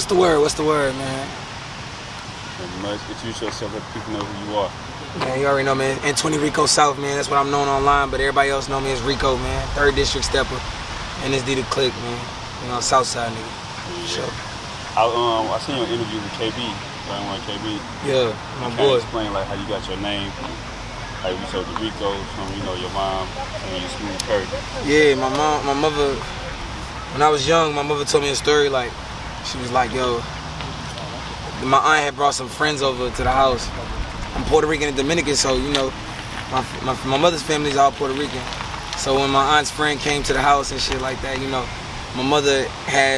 What's the word? What's the word, man? Introduce yourself, let people know who you are. Man, you already know, man. N20RicoSouth, man. That's what I'm known online, but everybody else know me as Rico, man. 3rd District stepper. And this D the Click, man. You know, Southside nigga. Yeah. Sure. I seen your interview with KB. KB. Yeah, my you boy. Explain like how you got your name. Like we told the Rico from, you know, your mom and your smooth Kurt. Yeah, my mother, when I was young, my mother told me a story, like, she was like, yo, my aunt had brought some friends over to the house. I'm Puerto Rican and Dominican, so, you know, my mother's family is all Puerto Rican. So when my aunt's friend came to the house and shit like that, you know, my mother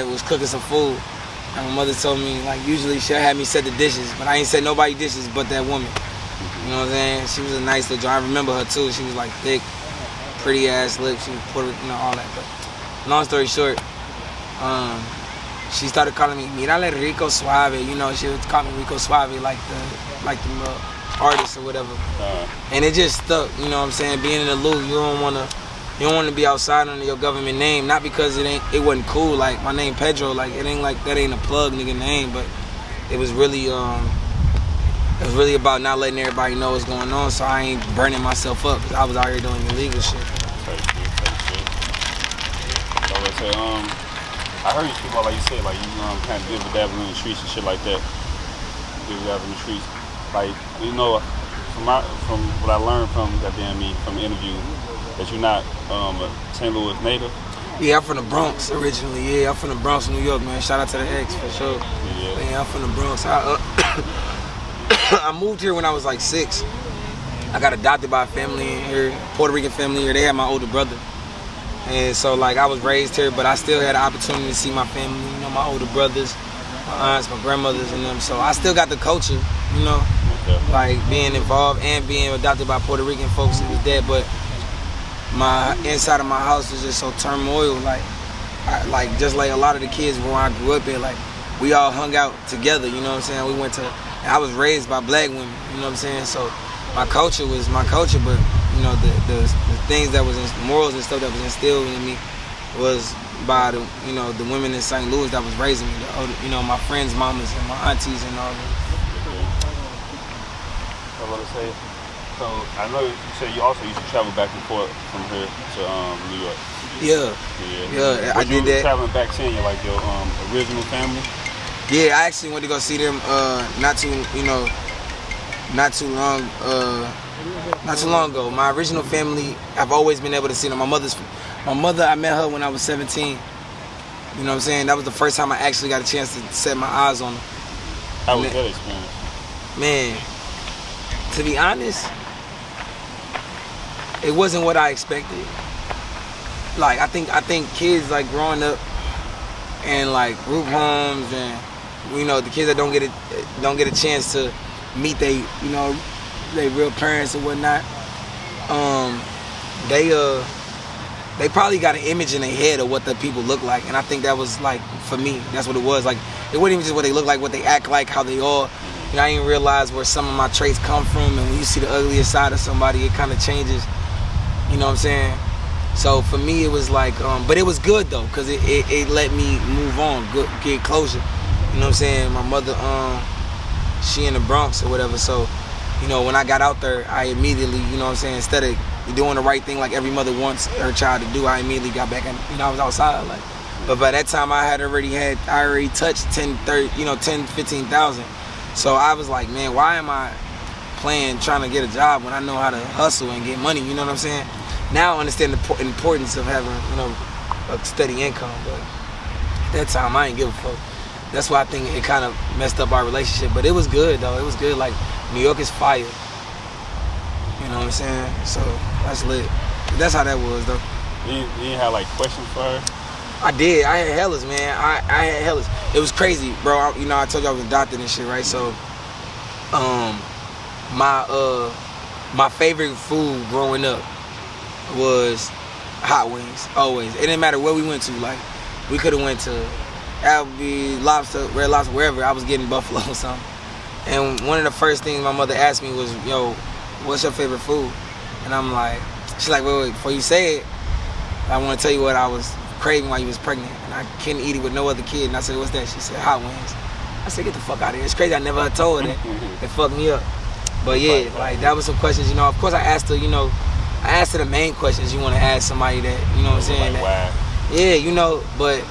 was cooking some food. And my mother told me, like, usually she'll have me set the dishes, but I ain't set nobody dishes but that woman. You know what I'm saying? She was a nice little girl. I remember her too. She was like thick, pretty ass lips. She was Puerto Rican, you know, all that. But long story short, she started calling me Mirale Rico Suave. You know, she would call me Rico Suave, like the artist or whatever. And it just stuck. You know what I'm saying? Being in the loop, you don't want to be outside under your government name. Not because it wasn't cool. Like my name Pedro. Like it ain't like that ain't a plug nigga name, but it was really about not letting everybody know what's going on, so I ain't burning myself up, because I was out here doing illegal shit. So let's say, I heard you speak about, like you said, like you kind of dibble-dabble in the streets and shit like that. Dibble-dabble in the streets. Like, you know, from what I learned from from the interview, that you're not a St. Louis native. Yeah, I'm from the Bronx originally. Yeah, I'm from the Bronx, New York, man. Shout out to the X for sure. Yeah, I'm from the Bronx. I moved here when I was like 6. I got adopted by a family in here, Puerto Rican family here. They had my older brother. And so like I was raised here, but I still had the opportunity to see my family, you know, my older brothers, my aunts, my grandmothers and them. So I still got the culture, you know, like being involved and being adopted by Puerto Rican folks. It was that, but my inside of my house was just so turmoil. Like just like a lot of the kids where I grew up in, like we all hung out together, you know what I'm saying? I was raised by black women, you know what I'm saying? So my culture was my culture, but you know the things that was morals and stuff that was instilled in me was by the women in St. Louis that was raising me, you know, my friends' mamas and my aunties and all that. I was gonna say, so I know you said you also used to travel back and forth from here to New York. Yeah, I did that. Traveling back, seeing like your original family. Yeah, I actually went to go see them not too long ago. My original family, I've always been able to see them. My mother, I met her when I was 17. You know what I'm saying? That was the first time I actually got a chance to set my eyes on her. How was that experience? Man, to be honest, it wasn't what I expected. Like I think kids like growing up in like group homes and you know the kids that don't get a chance to meet they real parents or whatnot, they probably got an image in their head of what the people look like, and I think that was like for me that's what it was. Like it wasn't even just what they look like, what they act like, how they are. You know, I didn't realize where some of my traits come from, and when you see the ugliest side of somebody, it kind of changes. You know what I'm saying? So for me, it was like, but it was good though, cause it let me move on, get closure. You know what I'm saying? My mother, she in the Bronx or whatever. So, you know, when I got out there, I immediately, you know what I'm saying, instead of doing the right thing like every mother wants her child to do, I immediately got back and, you know, I was outside. Like, but by that time, I already touched 15,000. So I was like, man, why am I trying to get a job when I know how to hustle and get money? You know what I'm saying? Now I understand the importance of having, you know, a steady income, but at that time I ain't give a fuck. That's why I think it kind of messed up our relationship, but it was good though. It was good. Like New York is fire. You know what I'm saying? So that's lit. That's how that was though. You didn't have like questions for her? I did. I had hellas, man. I had hellas. It was crazy, bro. I told you I was adopted and shit, right? So, my favorite food growing up was hot wings, always. It didn't matter where we went to. Like, we could have went to Applebee's, Lobster, Red Lobster, wherever. I was getting buffalo or something. And one of the first things my mother asked me was, yo, what's your favorite food? And I'm like, she's like, wait, before you say it, I want to tell you what I was craving while you was pregnant, and I couldn't eat it with no other kid. And I said, what's that? She said, hot wings. I said, get the fuck out of here. It's crazy. I never told her that. It fucked me up. But yeah, like that was some questions. You know, of course I asked her. You know, I asked her the main questions you want to ask somebody that, you know what I'm saying? Like, that, why? yeah, you know, but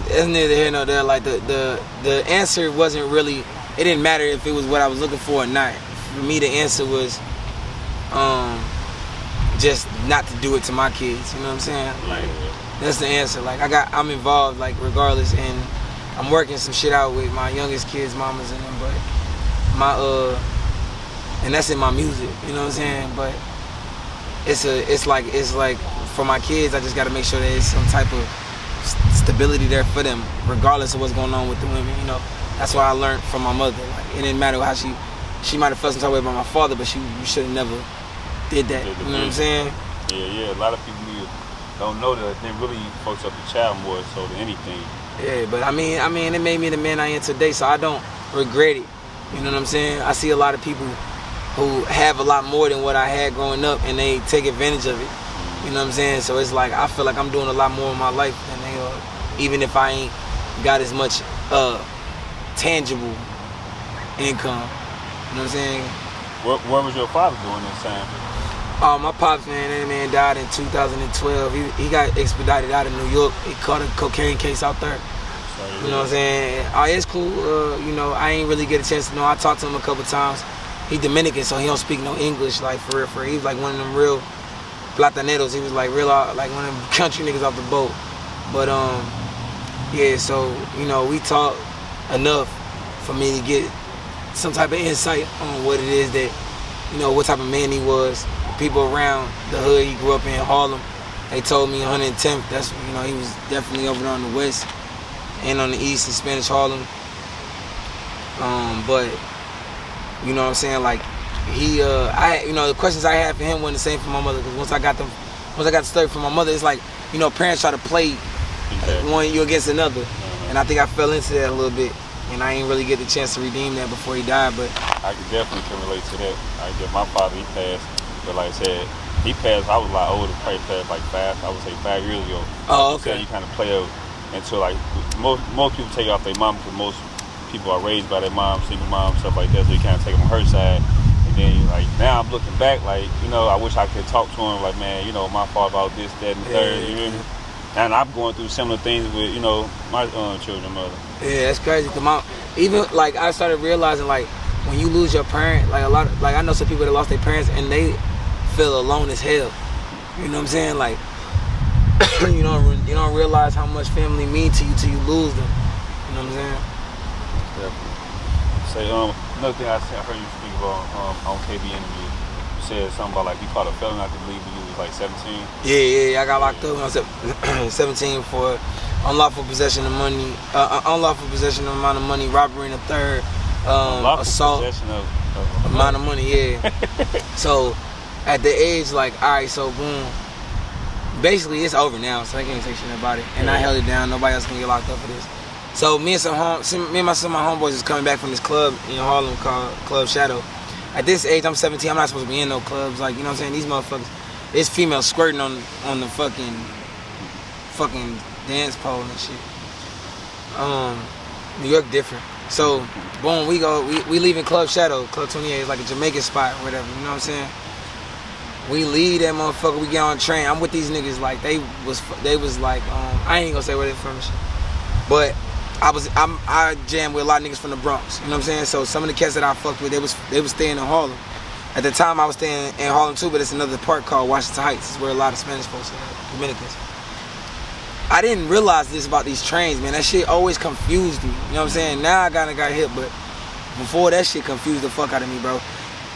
it's neither here nor there. Like the answer wasn't really. It didn't matter if it was what I was looking for or not. For me, the answer was just not to do it to my kids. You know what I'm saying? Like that's the answer. Like I'm involved, like regardless, and I'm working some shit out with my youngest kids' mamas and them. But and that's in my music. You know what I'm saying? But it's like for my kids, I just got to make sure there's some type of stability there for them, regardless of what's going on with the women. You know, that's what I learned from my mother. Like it didn't matter how she might have felt some type of way about my father, but you should have never did that. You know what I'm saying? Yeah. A lot of people don't know that they really fucks up the child more so than anything. Yeah, but I mean, it made me the man I am today, so I don't regret it. You know what I'm saying? I see a lot of people who have a lot more than what I had growing up, and they take advantage of it. You know what I'm saying? So it's like I feel like I'm doing a lot more in my life than they are, even if I ain't got as much tangible income. You know what I'm saying? What was your father doing this time? My pops, man, that man died in 2012. He got expedited out of New York. He caught a cocaine case out there. You know what I'm saying? It's cool. You know, I ain't really get a chance to know. I talked to him a couple times. He Dominican, so he don't speak no English, like for real. He was like one of them real plataneros. He was like real, like one of them country niggas off the boat. But yeah. So you know, we talked enough for me to get some type of insight on what it is that, you know, what type of man he was. People around the hood he grew up in, Harlem, they told me 110th. That's, you know, he was definitely over there on the west and on the east in Spanish Harlem. But you know what I'm saying, like he, you know, the questions I had for him weren't the same for my mother, because once I got the story from my mother, it's like, you know, parents try to play one you against another, and I think I fell into that a little bit, and I ain't really get the chance to redeem that before he died. But I definitely can relate to that. I get my father, he passed, but like I said, he passed. I was a lot older, probably passed like 5 years ago. Oh, okay. You kind of play out until like most people take off their mom, because most people are raised by their mom, single mom, stuff like that. So you kind of take them on her side, and then like now I'm looking back, like, you know, I wish I could talk to him, like, man, you know, my fault about this, that, and the third. You know? And I'm going through similar things with, you know, my children, mother. Yeah, that's crazy. Cause even like I started realizing, like, when you lose your parent, like I know some people that lost their parents and they feel alone as hell. You know what I'm saying? Like you don't realize how much family mean to you till you lose them. You know what I'm saying? Definitely. Say another thing I heard you speak about on KB interview. You said something about like you caught a felon, I believe, when you was like 17. Yeah. I got locked up when I was 17 for unlawful possession of money, unlawful possession of amount of money, robbery in the third, assault, possession of amount of money. Yeah. So at the age, like, all right, so boom. Basically, it's over now, so I can't say shit about it. And I held it down. Nobody else can get locked up for this. So me and some of my homeboys is coming back from this club in Harlem called Club Shadow. At this age, I'm 17. I'm not supposed to be in no clubs. Like, you know what I'm saying? These motherfuckers, it's females squirting on the fucking dance pole and shit. New York different. So boom, we leaving Club Shadow, Club 28. It's like a Jamaican spot or whatever. You know what I'm saying? We leave that motherfucker. We get on the train. I'm with these niggas. Like they was like, I ain't gonna say where they from and shit, but I jammed with a lot of niggas from the Bronx. You know what I'm saying? So some of the cats that I fucked with, they was staying in Harlem. At the time, I was staying in Harlem too, but it's another park called Washington Heights. It's where a lot of Spanish folks are, Dominicans. I didn't realize this about these trains, man. That shit always confused me. You know what I'm saying? Now I kinda got hit, but before that shit confused the fuck out of me, bro.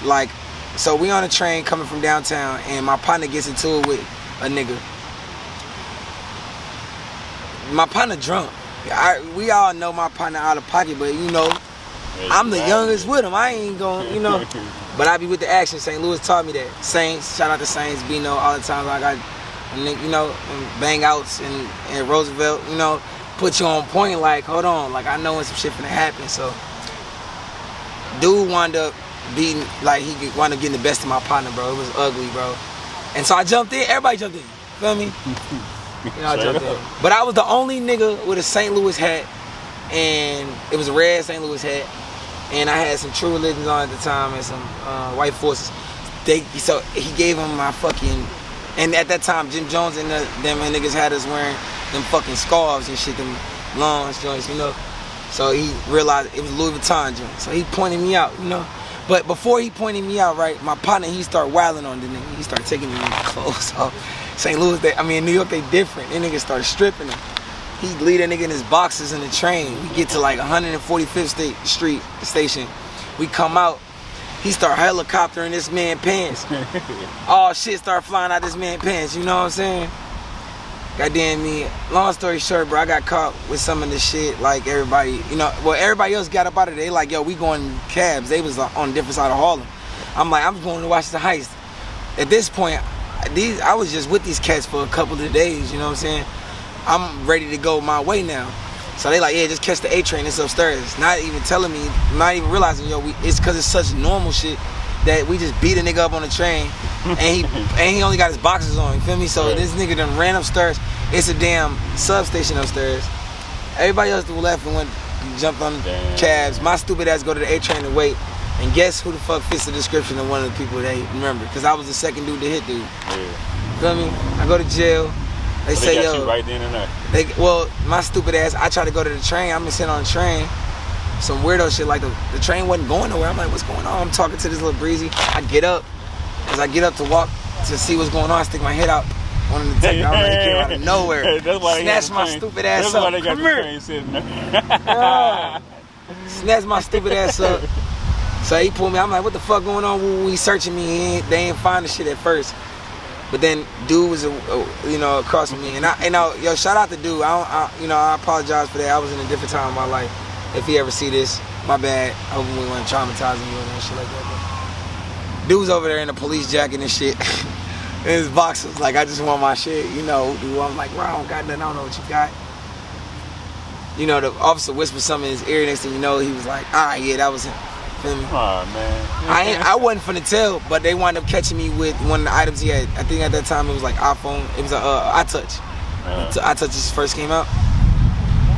Like, so we on a train coming from downtown, and my partner gets into it with a nigga. My partner drunk. We all know my partner out of pocket, but you know, I'm the youngest with him. I ain't going, you know. But I be with the action. St. Louis taught me that. Saints, shout out to Saints, Bino, all the time I got, you know, bang outs and Roosevelt, you know, put you on point, like, hold on, like, I know when some shit finna happen. So dude wound up beating, like, he wound up getting the best of my partner, bro. It was ugly, bro. And so I jumped in, everybody jumped in, feel me? You know, I jumped in. But I was the only nigga with a St. Louis hat, and it was a red St. Louis hat, and I had some True Religions on at the time and some White Forces. So he gave him my fucking, and at that time Jim Jones and them niggas had us wearing them fucking scarves and shit, them long joints, you know. So he realized it was Louis Vuitton joint. So he pointed me out, you know. But before he pointed me out, right, my partner, he started wilding on the nigga. He started taking me clothes off. St. Louis, in New York, they different. Them niggas started stripping him. He lead that nigga in his boxes in the train. We get to like 145th Street station. We come out. He start helicoptering this man pants. All shit start flying out this man pants. You know what I'm saying? Goddamn me. Long story short, bro, I got caught with some of this shit. Like everybody, you know, well, everybody else got up out of there. They like, yo, we going cabs. They was on a different side of Harlem. I'm like, I'm going to watch the heist. At this point, I was just with these cats for a couple of days. You know what I'm saying? I'm ready to go my way now. So they like, yeah, just catch the A train. It's upstairs. Not even telling me, not even realizing, yo, it's because it's such normal shit that we just beat a nigga up on the train, and he only got his boxers on. You feel me? So this nigga done ran upstairs. It's a damn substation upstairs. Everybody else left and went, jumped on the cabs. My stupid ass go to the A train and wait. And guess who the fuck fits the description of one of the people they remember? Because I was the second dude to hit dude. Yeah. Feel me? I go to jail. They say, got yo, you right then and there. Well, my stupid ass, I try to go to the train. I'm sitting on the train. Some weirdo shit, like the train wasn't going nowhere. I'm like, what's going on? I'm talking to this little breezy. I get up. As I get up to walk to see what's going on, I stick my head out. One of the detectives, I'm like, he came out of nowhere. Snatch my stupid ass up. That's why they got the train sitting there. Snatch my stupid ass up. So he pulled me. I'm like, what the fuck going on? He searching me. They ain't find the shit at first. But then dude was, across from me. And yo, shout out to dude. I apologize for that. I was in a different time in my life. If he ever see this, my bad. I hope we weren't traumatizing you and shit like that. But dude's over there in a police jacket and shit. In his boxers. Like, I just want my shit. You know, dude. I'm like, bro, I don't got nothing. I don't know what you got. You know, the officer whispered something in his ear. Next thing you know, he was like, yeah, that was him. Feel me? Oh, man. I wasn't finna tell, but they wound up catching me with one of the items he had. I think at that time it was like iPhone. It was a iTouch. iTouch just first came out.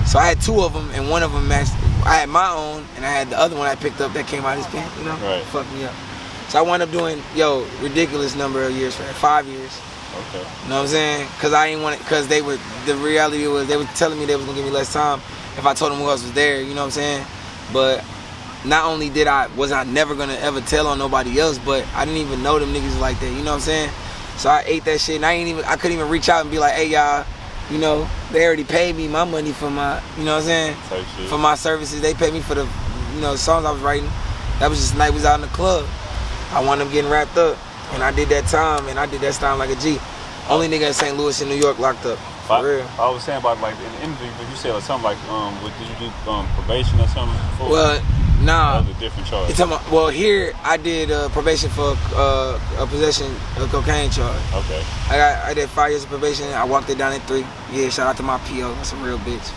So I had two of them, and one of them matched. I had my own, and I had the other one I picked up that came out of his pants. You know, fucked me up. So I wound up doing ridiculous number of years for that, 5 years. Okay. You know what I'm saying? Because I didn't want it. Because the reality was they were telling me they was gonna give me less time if I told them who else was there. You know what I'm saying? But not only was I never gonna ever tell on nobody else, but I didn't even know them niggas like that. You know what I'm saying? So I ate that shit, and I couldn't even reach out and be like, hey y'all, you know, they already paid me my money for my, you know what I'm saying? For my services. They paid me for the, songs I was writing. That was just night we was out in the club. I wound up getting wrapped up, and I did that time like a G. Only nigga in St. Louis and New York locked up. For real. I was saying about like in the interview, but you said something like, did you do probation or something before? Well, nah. That was a different charge. Well, here I did probation for a possession of cocaine charge. Okay. I did 5 years of probation. I walked it down in 3. Yeah, shout out to my PO. That's a real bitch.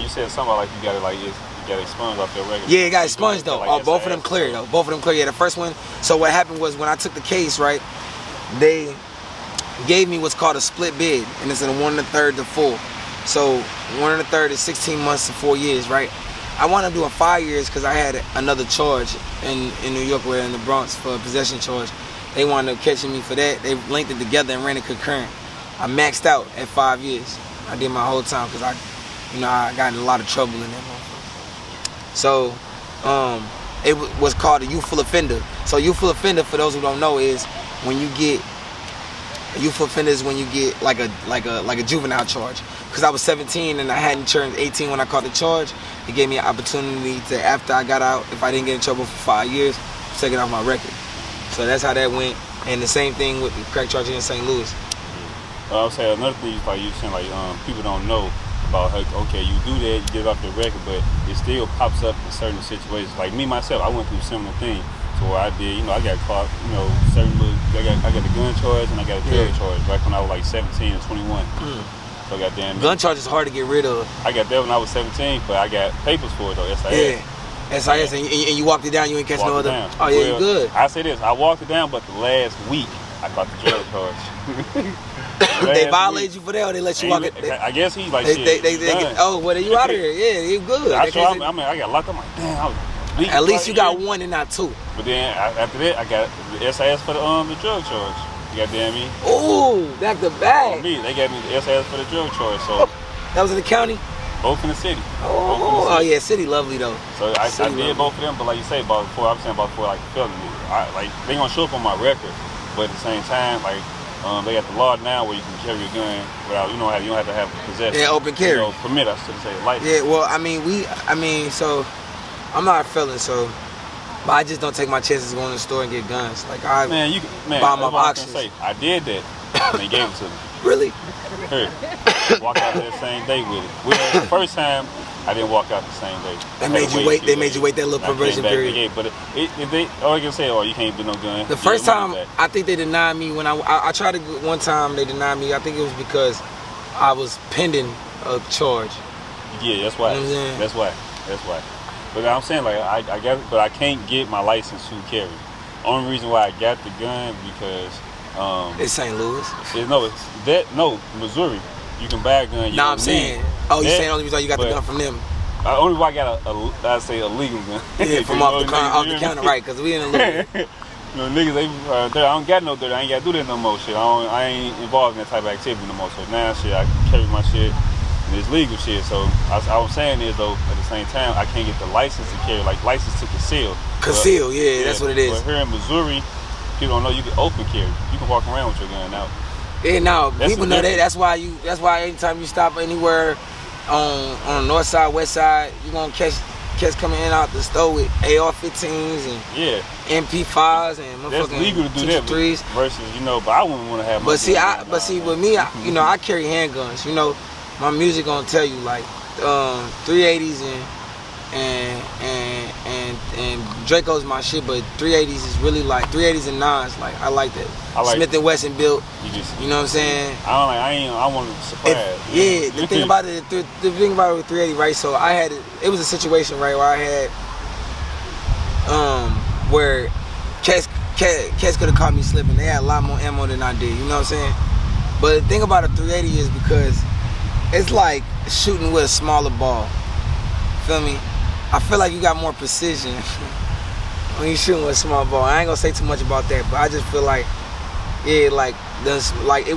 You said something like you got it expunged off your record. Yeah, it got expunged though. Both of them clear though. Both of them clear. Yeah, the first one. So what happened was when I took the case, right, they gave me what's called a split bid, and it's in a 1 1/3 to full. So 1 1/3 is 16 months to 4 years, right? I wound up doing 5 years because I had another charge in New York, where in the Bronx for a possession charge. They wound up catching me for that. They linked it together and ran it concurrent. I maxed out at 5 years. I did my whole time because I got in a lot of trouble in that motherfucker. So it was called a youthful offender. So youthful offender, for those who don't know, is when you get youthful offenders when you get like a juvenile charge. Because I was 17 and I hadn't turned 18 when I caught the charge. It gave me an opportunity to, after I got out, if I didn't get in trouble for 5 years, take it off my record. So that's how that went. And the same thing with the crack charge in St. Louis. I would say another thing, like you saying, like people don't know about how, okay, you do that, you get it off your record, but it still pops up in certain situations. Like me myself, I went through a similar thing. So what I did, I got caught, certain little, I got the gun charge and I got a drug charge back when I was like 17 and 21. So goddamn. Gun charge is hard to get rid of. I got that when I was 17, but I got papers for it though. SIS. Yeah. SIS, and you walked it down. You ain't catch no other. Oh yeah, you good. I say this, I walked it down, but the last week I caught the drug charge. They violate you for that, or they let you walk it? I guess he's like, shit. Oh, well, you out of here? Yeah, you good. I got locked up. I'm like, damn. At least you got one and not two. But then after that, I got the SAS for the drug charge. You goddamn me. Ooh, back to back. Me, they got me the SAS for the drug charge. So that was in the county. Both in the city. Oh yeah, city lovely though. So I did both of them, but like you say, about before like felony. Like they gonna show up on my record, but at the same time, like they got the law now where you can carry a gun without you don't have to have possession. Yeah, open carry. Permit, I should say, license. Yeah, well, so I'm not a felon, so. But I just don't take my chances going to the store and get guns. Like I buy my boxes. I did that, and they gave it to me. Really? Here, walked out that same day with it. The first time, I didn't walk out the same day. They made you wait. They made you wait that little probation period. But they can say, "Oh, you can't do no gun." The first time, I think they denied me when I tried to. One time they denied me. I think it was because I was pending a charge. Yeah, that's why. You know what I'm saying? That's why. But I'm saying, like, I got, but I can't get my license to carry. Only reason why I got the gun because it's St. Louis. Missouri. You can buy a gun. I'm saying. Oh, you saying only reason you got the gun from them? Only why I got a legal gun. Yeah, from off the counter, right? Because we in a legal. Niggas, I don't got no dirt. I ain't got to do that no more shit. I ain't involved in that type of activity no more. So now, shit, I can carry my shit. It's legal shit, so I was saying is though at the same time I can't get the license to carry, like license to conceal. Yeah, that's what it is. But here in Missouri, people don't know you can open carry. You can walk around with your gun now. Yeah, now people know that. That's why anytime you stop anywhere on the north side, west side, you gonna catch coming in out the store with AR-15s and MP5s and motherfucking that's legal to do that versus but I wouldn't want to have. But see, with me, I carry handguns. My music gonna tell you like 380s and Draco's my shit, but 380s is really like 380s and 9s. Like I like that. Smith and Wesson built. You know what I'm saying? I want to surprise. The thing about it with 380, right? So I had it was a situation right where I had where cats could have caught me slipping. They had a lot more ammo than I did. You know what I'm saying? But the thing about a 380 is because it's like shooting with a smaller ball. Feel me? I feel like you got more precision when you shooting with a small ball. I ain't gonna say too much about that, but I just feel like, it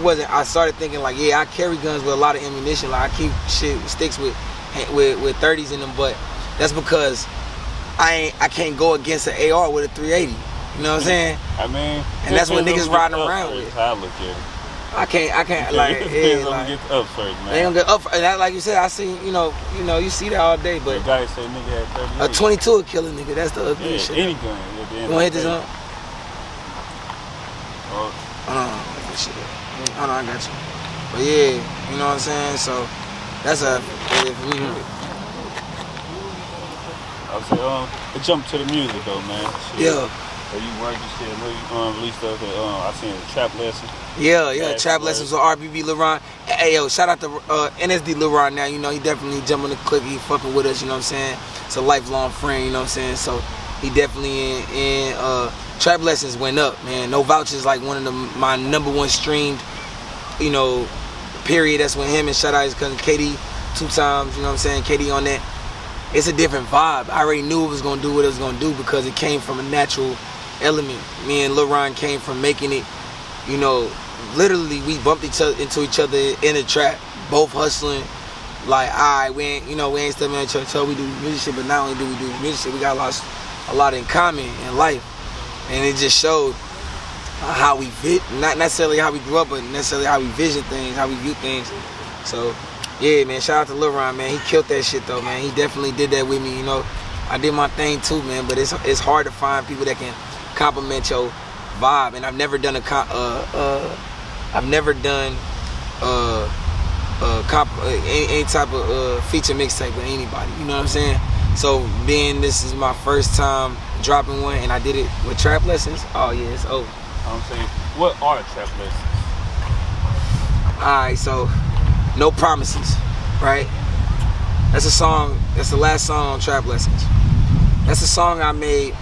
wasn't. I started thinking like, I carry guns with a lot of ammunition. Like I keep sticks with 30s in them, but that's because I can't go against an AR with a 380. You know what I'm saying? And that's what niggas riding around with. I look at it. I can't like get up first, man. They gonna get up, and that, like you said, I see, you see that all day, but the guy say nigga had 30. A 22 will kill a nigga. That's the ugly shit. Any gun. You wanna hit this up? Oh. Hold on, I got you. But yeah, you know what I'm saying. So that's for me. I say, jump to the music though, man. Shit. Yeah. So you work and shit. I know you released stuff that I seen a trap lesson. Yeah, trap lessons with RBB LeRon. Hey, yo, shout out to NSD LeRon now. He definitely jumping the clip. He fucking with us, you know what I'm saying? It's a lifelong friend, you know what I'm saying? So he definitely in trap lessons went up, man. No Vouchers, like one of my #1 streamed, period. That's with him, and shout out his cousin KD 2 times, you know what I'm saying? KD on that. It's a different vibe. I already knew it was gonna do what it was gonna do because it came from a natural element. Me and LeRon came from making it, literally we bumped into each other in a trap, both hustling. Like, we ain't stepping at each other, so we do music shit, but not only do we do music shit, we got a lot in common in life. And it just showed how we fit, not necessarily how we grew up, but necessarily how we vision things, how we view things. So, yeah, man, shout out to LeRon, man. He killed that shit, though, man. He definitely did that with me, I did my thing, too, man, but it's hard to find people that can compliment your vibe. And I've never done any type of feature mixtape with anybody, you know what I'm saying? So being this is my first time dropping one, and I did it with trap lessons, oh yeah, it's over. I'm saying, what are trap lessons? Alright, so No Promises, right? That's a song, that's the last song on Trap Lessons. That's a song I made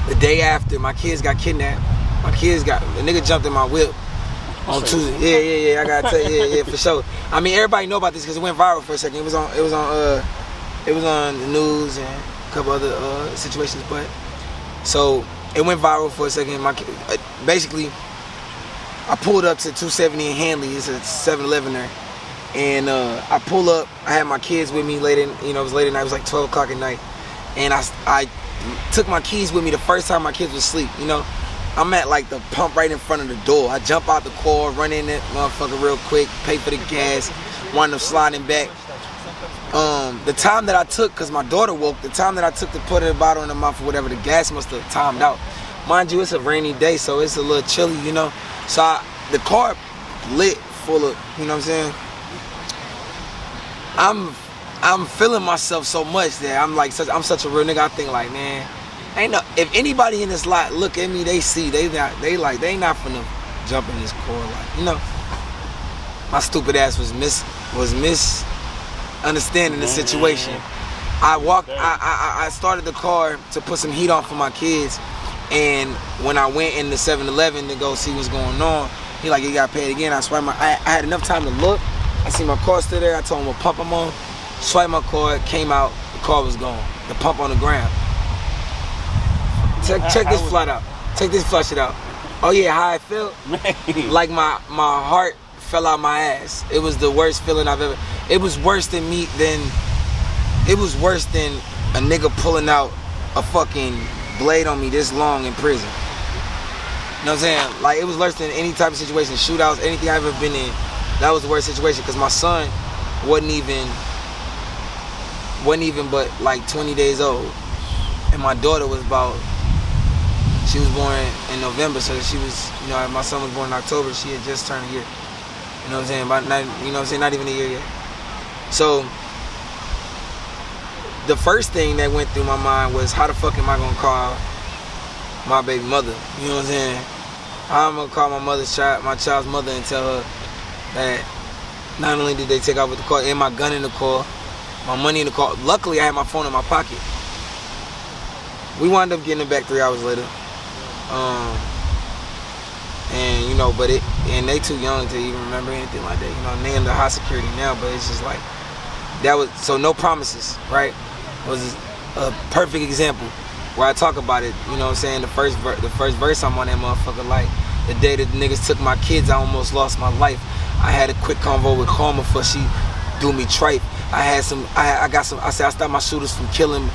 the day after my kids got kidnapped. My kids got the nigga jumped in my whip on Tuesday. Yeah. I gotta tell you, yeah, for sure. I mean, everybody know about this because it went viral for a second. It was on the news and a couple other situations, but so it went viral for a second. Basically, I pulled up to 270 in Hanley. It's a 7-Eleven there. And I pull up. I had my kids with me it was late at night. It was like 12 o'clock at night. And I took my keys with me the first time my kids was asleep. I'm at like the pump right in front of the door. I jump out the car, run in that motherfucker real quick, pay for the gas, wind up sliding back. The time that I took, because my daughter woke, the time that I took to put a bottle in her mouth or whatever, the gas must have timed out. Mind you, it's a rainy day, so it's a little chilly, So the car lit full of, you know what I'm saying? I'm feeling myself so much that I'm such a real nigga. I think like, man, if anybody in this lot look at me, they see they not finna jump in this car, like, my stupid ass was misunderstanding the situation. I started the car to put some heat on for my kids, and when I went in the 7-Eleven to go see what's going on, he like, you got paid again. I had enough time to look. I see my car still there. I told him what pump I'm on. Swiped my card, came out, the car was gone. The pump on the ground. Check this flat out. Check this flush it out. Oh yeah, how I felt? Man. Like my heart fell out my ass. It was the worst feeling I've ever. It was worse than a nigga pulling out a fucking blade on me this long in prison. You know what I'm saying? Like, it was worse than any type of situation, shootouts, anything I've ever been in. That was the worst situation because my son wasn't even but like 20 days old, and my daughter was she was born in November, so she was, my son was born in October. She had just turned a year. You know what I'm saying? Not even a year yet. So the first thing that went through my mind was, how the fuck am I gonna call my baby mother? You know what I'm saying? How am I gonna call my child's mother and tell her that not only did they take off with the car and my gun in the car, my money in the car. Luckily, I had my phone in my pocket. We wound up getting it back 3 hours later. And they too young to even remember anything like that. And they under high security now, but it's just like, that was, so no promises, right? It was a perfect example where I talk about it, you know what I'm saying? The first verse I'm on that motherfucker, like, the day that the niggas took my kids, I almost lost my life. I had a quick convo with Karma for she do me tripe. I said I stopped my shooters from killing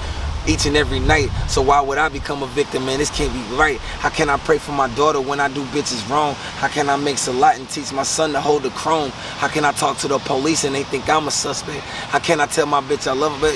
each and every night, so why would I become a victim, man? This can't be right. How can I pray for my daughter when I do bitches wrong? How can I make salat and teach my son to hold the chrome? How can I talk to the police and they think I'm a suspect? How can I tell my bitch I love her? But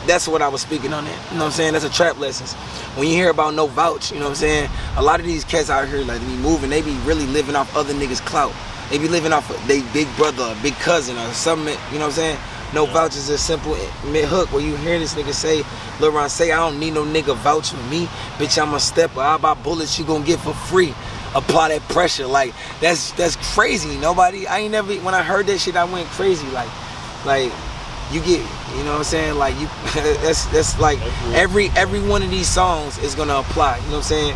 that's what I was speaking on it. You know what I'm saying? That's a trap lessons. When you hear about no vouch, you know what I'm saying? A lot of these cats out here, like, they be moving, they be really living off other niggas' clout. They be living off of they big brother or big cousin or something, you know what I'm saying? No vouch is a simple mid-hook where you hear this nigga say, Lil Ron say, I don't need no nigga vouch for me. Bitch, I'm a stepper. How about bullets you gonna get for free? Apply that pressure. Like, that's crazy. When I heard that shit, I went crazy. Like you get, you know what I'm saying? Like, you, that's like, every one of these songs is gonna apply, you know what I'm saying?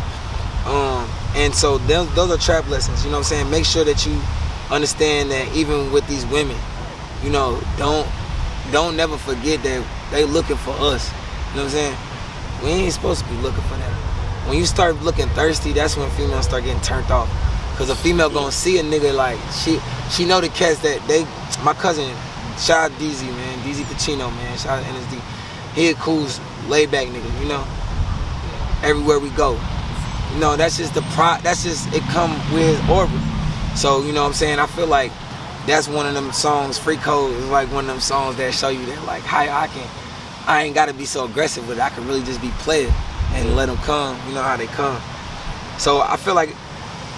And so those are trap lessons, you know what I'm saying? Make sure that you understand that even with these women, don't never forget that they looking for us. You know what I'm saying? We ain't supposed to be looking for them. When you start looking thirsty, that's when females start getting turned off. Cause a female gonna see a nigga like she know the cats that my cousin, shout out DZ, man, DZ Pacino, man, shout out NSD. He a cool, laid back nigga, everywhere we go. That's just it come with his orbit. So, you know what I'm saying? I feel like that's one of them songs, Free Code is like one of them songs that show you that, like, how I ain't gotta be so aggressive with it. I can really just be player and let them come, how they come. So I feel like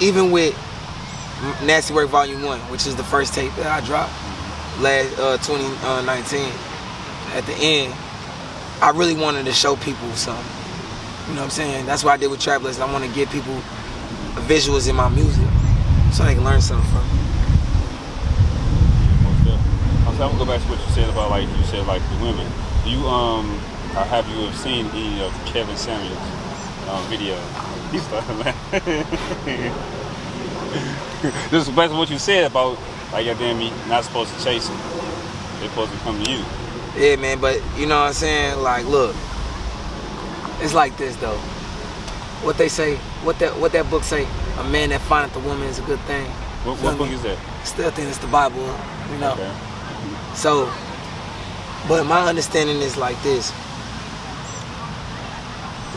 even with Nasty Work Volume 1, which is the first tape that I dropped last 2019, at the end, I really wanted to show people something. You know what I'm saying? That's what I did with Trap List. I want to give people visuals in my music so they can learn something from it. I'm gonna go back to what you said about, like, the women. Do you have you seen any of Kevin Samuels' video? He started laughing. This is basically what you said about, like, goddamn me, not supposed to chase them. They're supposed to come to you. Yeah, man, but you know what I'm saying? Like, look, it's like this, though. What they say, what that book say, a man that findeth a woman is a good thing. What book is that? Still think it's the Bible, you know. Okay. So, but my understanding is like this.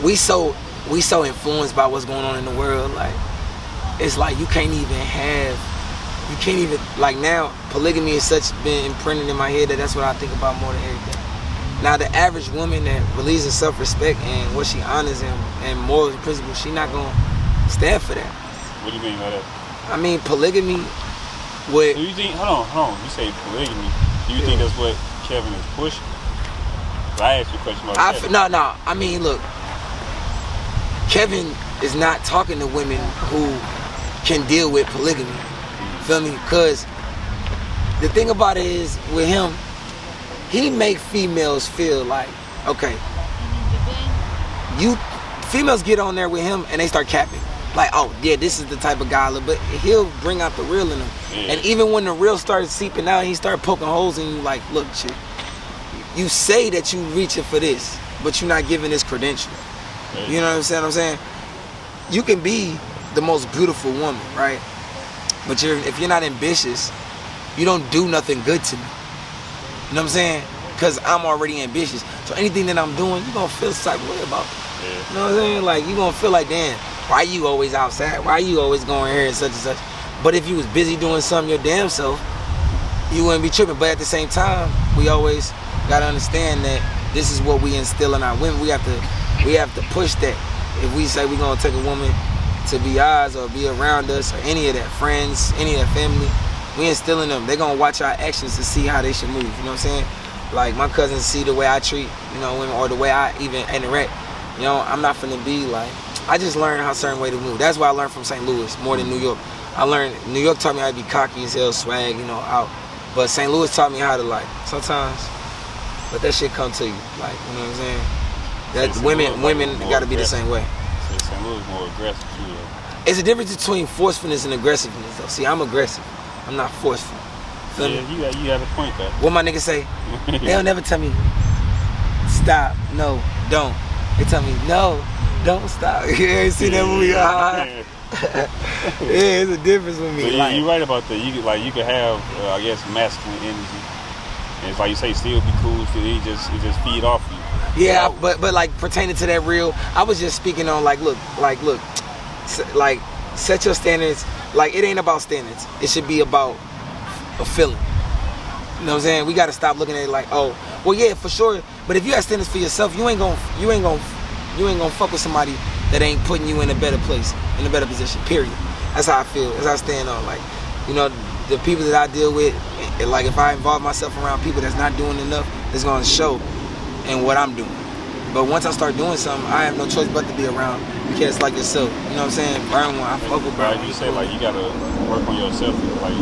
We so influenced by what's going on in the world, like, it's like you can't even like, now polygamy is such been imprinted in my head that that's what I think about more than everything. Now the average woman that believes in self-respect and what she honors and morals and principles, she not gonna stand for that. What do you mean by that? I mean polygamy with. Do you think? Hold on. You say polygamy. Do you think that's what Kevin is pushing? I asked you a question about Kevin. No. I mean, look, Kevin is not talking to women who can deal with polygamy. Feel me? Because the thing about it is, with him, he make females feel like, okay, females get on there with him and they start capping. Like, oh, yeah, this is the type of guy, but he'll bring out the real in him. Yeah. And even when the real starts seeping out, he start poking holes in you like, look, chick, you say that you reaching for this, but you're not giving this credential. Yeah. You know what I'm saying? You can be the most beautiful woman, right? But if you're not ambitious, you don't do nothing good to me. You know what I'm saying? Because I'm already ambitious. So anything that I'm doing, you're going to feel some type of way about it. Yeah. You know what I'm saying? Like, you're going to feel like, damn, why you always outside? Why you always going here and such and such? But if you was busy doing something your damn self, you wouldn't be tripping. But at the same time, we always got to understand that this is what we instill in our women. We have to push that. If we say we're going to take a woman to be ours or be around us or any of that, friends, any of that family, we instilling them. They're going to watch our actions to see how they should move. You know what I'm saying? Like, my cousins see the way I treat, women, or the way I even interact. I'm not finna be like, I just learned how certain way to move. That's why I learned from St. Louis more than New York. New York taught me how to be cocky as hell, swag, out. But St. Louis taught me how to, like, sometimes let that shit come to you. Like, you know what I'm saying? That women got to be the same way. St. Louis more aggressive too, though. It's a difference between forcefulness and aggressiveness, though. See, I'm aggressive. I'm not forceful. Feel me? You have a point there. What my niggas say? They'll never tell me, stop, no, don't. They tell me, no, don't stop. You ain't seen that movie? Yeah, it's a difference with me. But you're right about that. You could have, I guess, masculine energy. And it's like you say, still be cool, still it just feed off you. Yeah, but like pertaining to that real, I was just speaking on like set your standards. Like, it ain't about standards. It should be about a feeling. You know what I'm saying? We got to stop looking at it like, oh, well, yeah, for sure. But if you have standards for yourself, you ain't gonna fuck with somebody that ain't putting you in a better place, in a better position. Period. That's how I feel. That's how I stand on. Like, the people that I deal with, like, if I involve myself around people that's not doing enough, it's gonna show in what I'm doing. But once I start doing something, I have no choice but to be around cats like yourself. You know what I'm saying? Burn one. I fuck with burn one. You say, like, you gotta work on yourself, like,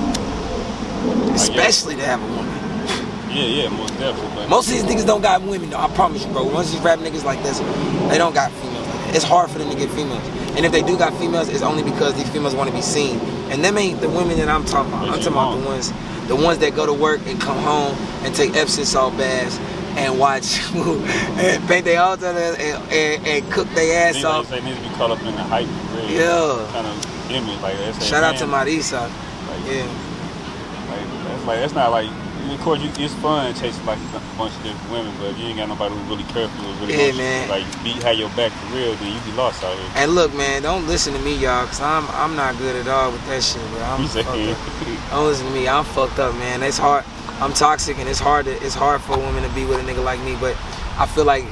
especially to have a woman. Yeah, most definitely. But most of these niggas don't got women, though. I promise you, bro. Once these rap niggas like this, they don't got females like that. It's hard for them to get females. And if they do got females, it's only because these females want to be seen. And them ain't the women that I'm talking about. I'm talking about the ones that go to work and come home and take Epsom salt baths and watch and paint their house and cook their ass off. They need to be caught up in the hype, really. Yeah. Kind of image, like that. Shout out to Marisa. Like, yeah. That's not like. Of course, it's fun chasing like a bunch of different women, but if you ain't got nobody who really cares for you, really have your back for real, then you be lost out here. And look, man, don't listen to me, y'all, cause I'm not good at all with that shit, bro. I'm fucked up. Don't listen to me. I'm fucked up, man. It's hard. I'm toxic, and it's hard for a woman to be with a nigga like me. But I feel like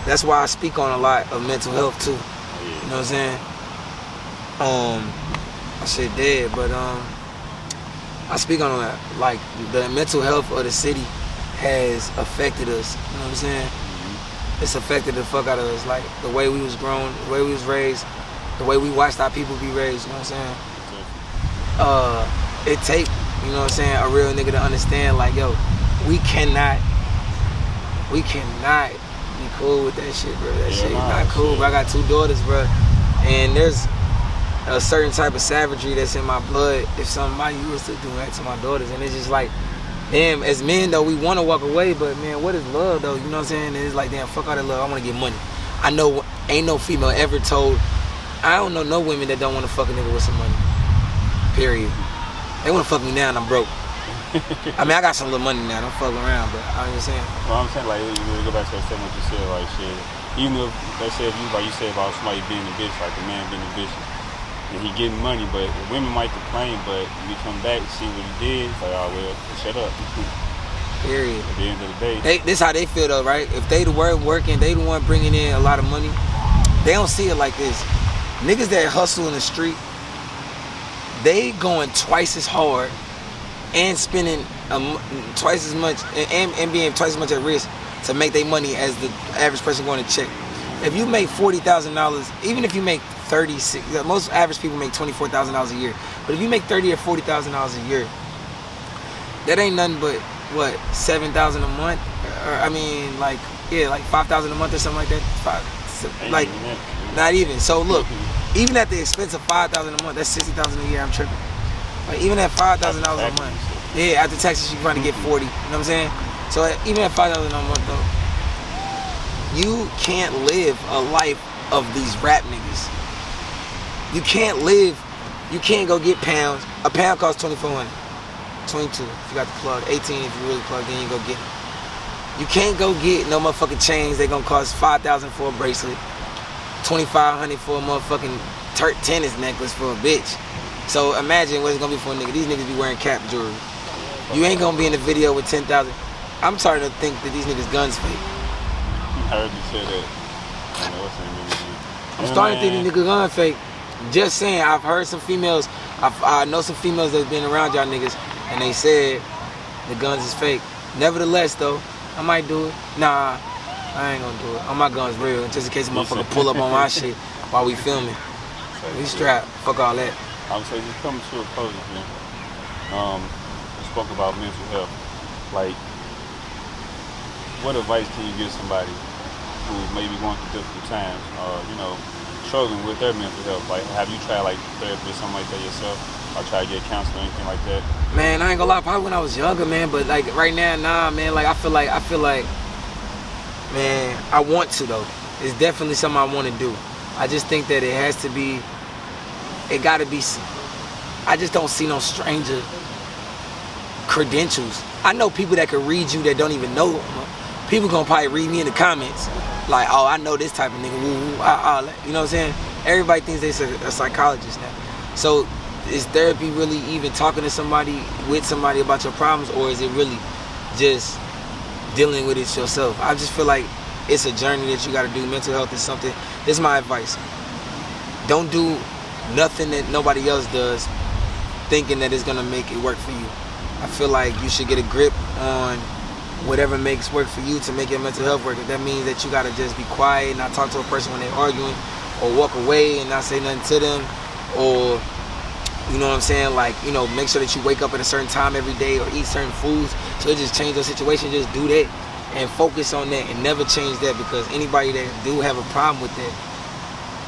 that's why I speak on a lot of mental health too. Yeah. You know what I'm saying? I said dead, but I speak on that. Like, the mental health of the city has affected us. You know what I'm saying? Mm-hmm. It's affected the fuck out of us. Like, the way we was grown, the way we was raised, the way we watched our people be raised. You know what I'm saying? It take, you know what I'm saying, a real nigga to understand, like, yo, we cannot be cool with that shit, bro. That shit is not cool, bro. I got 2 daughters, bro. And there's a certain type of savagery that's in my blood if somebody was to do that to my daughters. And it's just like, damn, as men though, we want to walk away, but man, what is love though? You know what I'm saying? And it's like, damn, fuck all that love, I want to get money. I know ain't no female ever told, I don't know no women that don't want to fuck a nigga with some money. Period. They want to fuck me now and I'm broke. I mean, I got some little money now, don't fuck around, but I'm just saying. Well, I'm saying, like, you really go back to that statement you said, like, shit, even if, let's say, if you, like you said about somebody being a bitch, like a man being a bitch, and he getting money, but women might complain, but when you come back, see what he did, it's like, oh, well, shut up. Period. At the end of the day. This how they feel, though, right? If they the one working, they the one bringing in a lot of money, they don't see it like this. Niggas that hustle in the street, they going twice as hard and spending twice as much and being twice as much at risk to make their money as the average person going to check. If you make $40,000, even if you make most average people make $24,000 a year, but if you make $30,000 or $40,000 a year, that ain't nothing but what, $7,000 a month, or I mean, like, yeah, like $5,000 a month or something like that. Like, not even. So look, even at the expense of $5,000 a month, that's $60,000 a year. I'm tripping. Like, even at $5,000 a month, yeah, after taxes you can probably get 40. You know what I'm saying? So even at $5,000 a month though, you can't live a life of these rap niggas. You can't live. You can't go get pounds. A pound costs $2,400. 22 if you got the plug. 18 if you really plugged in, you go get it. You can't go get no motherfucking chains. They gonna cost $5,000 for a bracelet, $2,500 for a motherfucking tennis necklace for a bitch. So imagine what it's gonna be for a nigga. These niggas be wearing cap jewelry. You ain't gonna be in the video with 10,000. I'm starting to think that these niggas guns fake. I heard you say that. I'm starting to think these niggas gun fake. Just saying, I've heard some females. I know some females that's been around y'all niggas, and they said the guns is fake. Nevertheless, though, I might do it. Nah, I ain't gonna do it. All my guns real, just in case a motherfucker pull up on my shit while we filming. We strapped. Fuck all that. I would say just coming to a close, man. We spoke about mental health. Like, what advice can you give somebody who may be going through difficult times, or struggling with their mental health? Like, have you tried like therapy or something like that yourself, or tried to get counseling or anything like that? Man, I ain't gonna lie, probably when I was younger, man. But like right now, nah, man. Like I feel like, man, I want to though. It's definitely something I want to do. I just think that it has to be. It gotta be. I just don't see no stranger credentials. I know people that can read you that don't even know. People gonna probably read me in the comments like, oh, I know this type of nigga. Woo, woo, you know what I'm saying? Everybody thinks they're a psychologist now. So is therapy really even talking to somebody, with somebody about your problems, or is it really just dealing with it yourself? I just feel like it's a journey that you got to do. Mental health is something. This is my advice. Don't do nothing that nobody else does thinking that it's gonna make it work for you. I feel like you should get a grip on whatever makes work for you to make your mental health work. If that means that you gotta just be quiet and not talk to a person when they're arguing, or walk away and not say nothing to them, or you know what I'm saying, like, make sure that you wake up at a certain time every day or eat certain foods, so it just change your situation. Just do that and focus on that and never change that, because anybody that do have a problem with that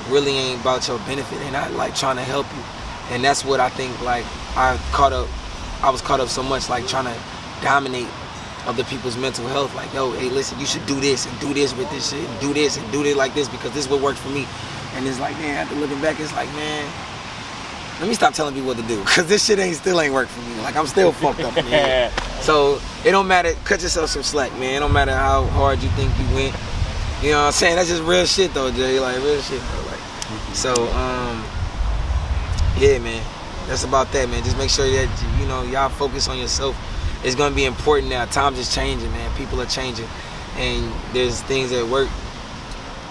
really ain't about your benefit. They're not like trying to help you. And that's what I think, like, I was caught up so much, like trying to dominate other people's mental health. Like, yo, hey, listen, you should do this and do this with this shit and do this and do it like this because this is what worked for me. And it's like, man, after looking back, it's like, man, let me stop telling people what to do, because this shit still ain't work for me. Like, I'm still fucked up, man. So it don't matter. Cut yourself some slack, man. It don't matter how hard you think you went. You know what I'm saying? That's just real shit, though, Jay. Like, real shit, bro. Like, so, yeah, man. That's about that, man. Just make sure that, y'all focus on yourself. It's going to be important now. Times is changing, man. People are changing. And there's things that work.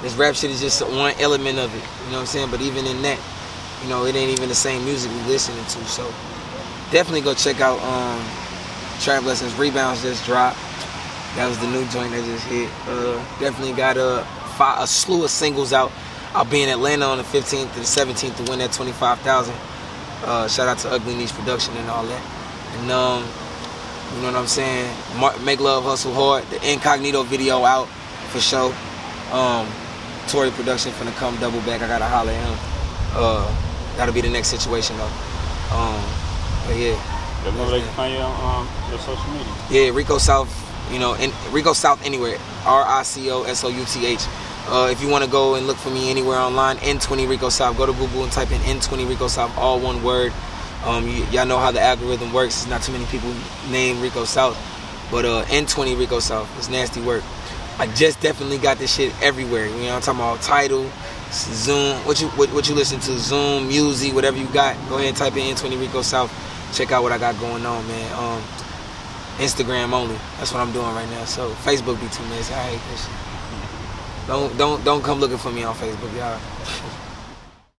This rap shit is just one element of it. You know what I'm saying? But even in that, it ain't even the same music we listening to. So definitely go check out Trap Lessons. Rebounds just dropped. That was the new joint that just hit. Definitely got a slew of singles out. I'll be in Atlanta on the 15th to the 17th to win that $25,000. Shout out to Ugly Niche Production and all that. And you know what I'm saying? Make Love Hustle Hard. The Incognito video out for sure. Tory production finna come double back. I gotta holler at him. That'll be the next situation though. But yeah. Let me know where they can find you on your social media. Yeah, Rico South. You know, Rico South anywhere. RicoSouth. If you want to go and look for me anywhere online, N20RicoSouth. Go to Boo Boo and type in N20RicoSouth, all one word. Y'all know how the algorithm works. There's not too many people named Rico South, but N20RicoSouth. It's nasty work. I just definitely got this shit everywhere. You know what I'm talking about? Tidal, Zoom, what you listen to, Zoom, Music, whatever you got. Go ahead and type in N20RicoSouth. Check out what I got going on, man. Instagram only. That's what I'm doing right now. So Facebook be too messy. I hate this shit. Don't come looking for me on Facebook, y'all.